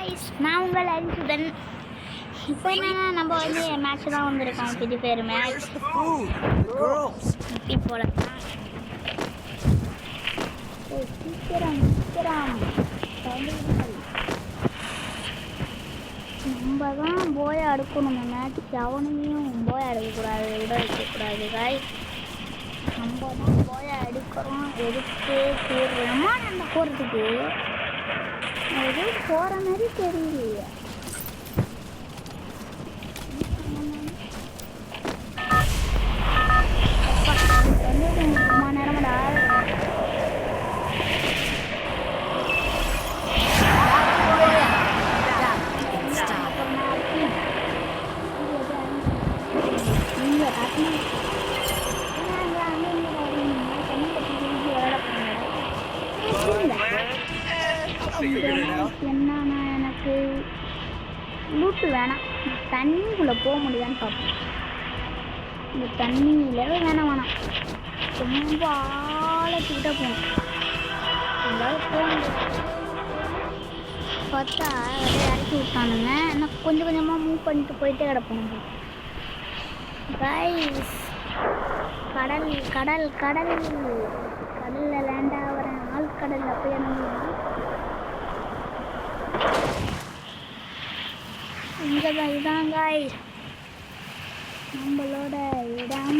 guys, நான் உங்கள் அரிசுதன். இப்போ என்னன்னா நம்ம வந்து மேட்ச் தான் வந்திருக்கோம். ஃப்ரீ ஃபயர் மேட்ச் இப்படி போகலாம். சீக்கிரம் நம்ம தான் போய் அடுக்கணும். மேட்ச் அவனையும் போய் அடுக்கக்கூடாது, விட வைக்கக்கூடாது காய்ஸ். நம்ம தான் போய் அடிக்கிறோம். எடுத்து போடுறோமா நம்ம போகிறதுக்கு எதுவும் போகிற மாதிரி தெரியலையே. ரொம்ப நேரமாடா என்னன்னா எனக்கு லூட்டு வேணாம். தண்ணிக்குள்ளே போக முடியான்னு பார்ப்போம். இந்த தண்ணியில் வேணாம் ரொம்ப ஆழத்துக்கிட்ட போகணும். எங்களால் போக முடியாது. பார்த்தா அப்படியே இறக்கி விட்டானுங்க. ஆனால் கொஞ்சம் கொஞ்சமாக மூவ் பண்ணிட்டு போயிட்டே கிடப்போம். கைஸ் கடலில் லேண்ட் ஆகிறேன். ஆழ்கடலில் போய் நம்ம இங்கே தான் இதுதான் காய்ஸ் நம்மளோட இடம்.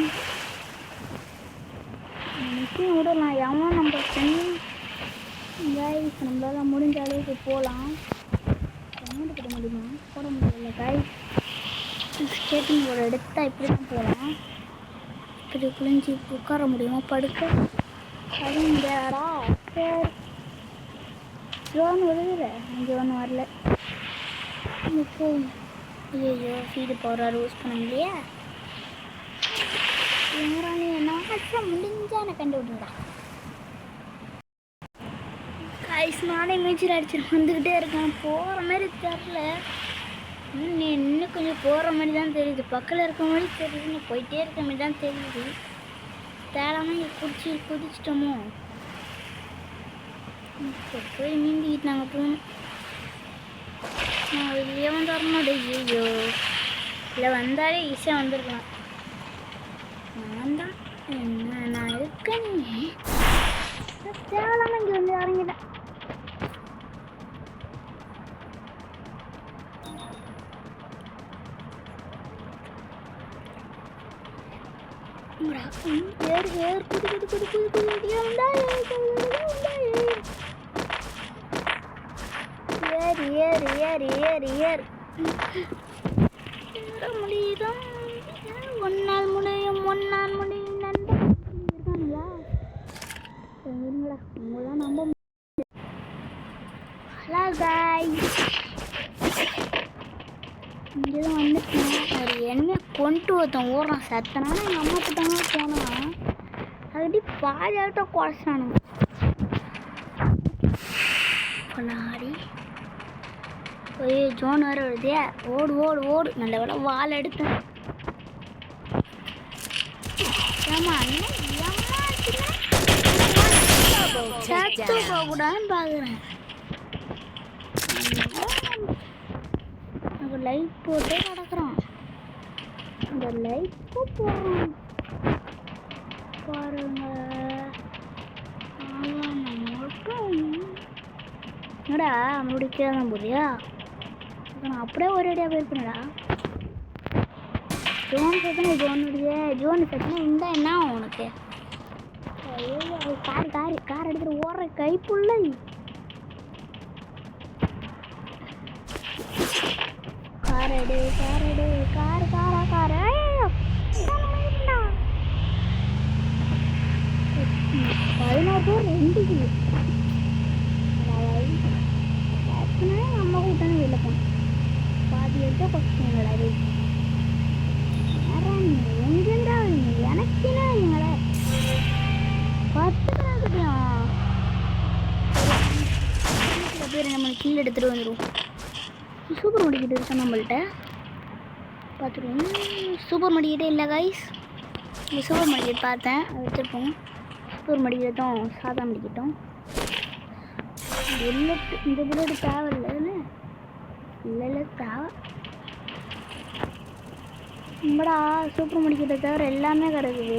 நிச்சயம் விடலாம். எவன் நம்ம ஃப்ரெண்ட் காய்ஸ் நம்மளால் முடிஞ்ச அளவுக்கு போகலாம். அமௌண்ட் போட முடியுமா? போட முடியல காய்ஸ். ஸ்கேட்டிங் ஒரு எடுத்தா இப்படி தான் போகலாம். இப்படி குளிஞ்சு உட்கார முடியுமா? படுக்க அது முடியாதா? சரி ஜோன் வருதுல. ஜோன் வரல. ஐயோ ஃபீடு பவர் யூஸ் பண்ண முடியா. என்ன முடிஞ்சா எனக்கு கண்டுபிடிங்களா கைஸ். நானே மேய்ச்சல் அடிச்சுட்டு வந்துக்கிட்டே இருக்கேன். போகிற மாதிரி தெரில. இன்னும் கொஞ்சம் போகிற மாதிரி தான் தெரியுது. பக்கத்தில் இருக்க மாதிரி தெரியுது. நான் போயிட்டே இருக்க மாதிரி தான் தெரியுது. தேடாமல் குதிச்சிட்டோமோ. இப்போ போய் நீந்திக்கிட்டு நாங்கள் போகணும். நான் வெளியே வந்துடணும். ஐயோ இல்லை வந்தாலே ஈஸியாக வந்துருக்கலாம். நான் தான் என்ன நான் இருக்கேன். தேவையில்லாமல் இங்கே வந்து இறங்கிட்டேன். ஏறு குதி ஏறு முடியுதா? ஒன்னால் முடியும் நண்பர்களா. உங்களாம் நம்ப ஹலோ காய்ஸ். இங்கே தான் வந்துட்டேன். ஒரு எண்ணெய் கொண்டு ஒருத்தன் ஓடுறான். சத்தனால எங்கள் அம்மா கிட்டாங்க போனான். அப்படி பாதியாட்ட குறைச்சானுங்க. பொன்னாடி ஒரே ஜோன் வேறு வருதே. ஓடு நல்ல வேலை வால் எடுத்தேன். சத்து போகக்கூடாதுன்னு பார்க்குறேன். நம்ம லைட் போட்டே கிடக்குறோம். இந்த லைட்டு போடுறோம் பாருங்க. என்னடா முடிக்க தான் போதியா? நான் அப்படியே ஒரே அடியாக போயிருப்பேனடா. ஜோன் சத்தனா ஜோன் சத்தனா இந்த என்ன உனக்கு? கார் எடுத்துட்டு ஓடுற கைப்புள்ள. கார் 11 பேர் 2 கிலோ. நம்ம கூட்டான வெளில போனோம். பாதி எடுத்த கொஸ்டின்களா எங்கேண்டா எனக்குன்னா எங்களை 10 பேர் நம்ம கீழே எடுத்துகிட்டு வந்துடுவோம். சூப்பர் மார்க்கெட் இருக்கா நம்மள்கிட்ட? பார்த்துருவோம். சூப்பர் மார்க்கெட்டே இல்லை கைஸ். இந்த சூப்பர் மார்க்கெட் பார்த்தேன், அதை வச்சுருப்போம். சூப்பர் மார்க்கெட்டும் சாதா மார்க்கெட்டும் புல்லட். இந்த புல்லட் தேவையில்லைன்னு நம்மடா சூப்பர் முடிக்கிறத தவிர எல்லாமே கிடக்குது.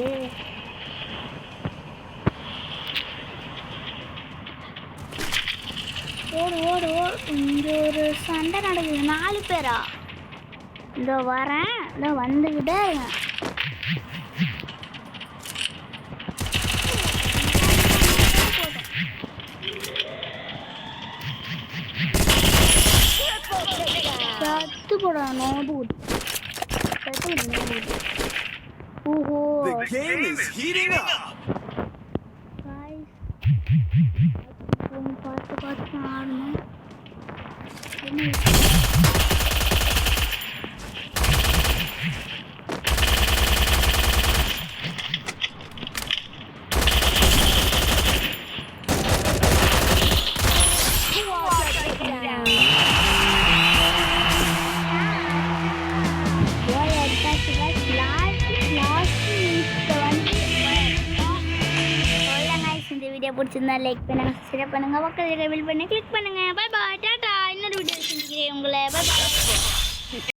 ஓடு ஓடு ஓடு. இங்கே ஒரு சண்டை நடக்குது. 4 பேரா? இதோ வரேன், இதோ வந்துக்கிட்டே இருக்கேன். சத்து போட நோடு. ஓஹோ பார்த்து பார்த்து ஆடணும். பிடிச்சிருந்தா லைக் பண்ணுங்க, சப்ஸ்கிரைப் பண்ணுங்க, பக்கத்துல பெல் பண்ணி கிளிக் பண்ணுங்க. Bye bye, Tata. இன்னொரு வீடியோ செஞ்சுக்கிறேன் உங்களை. Bye bye.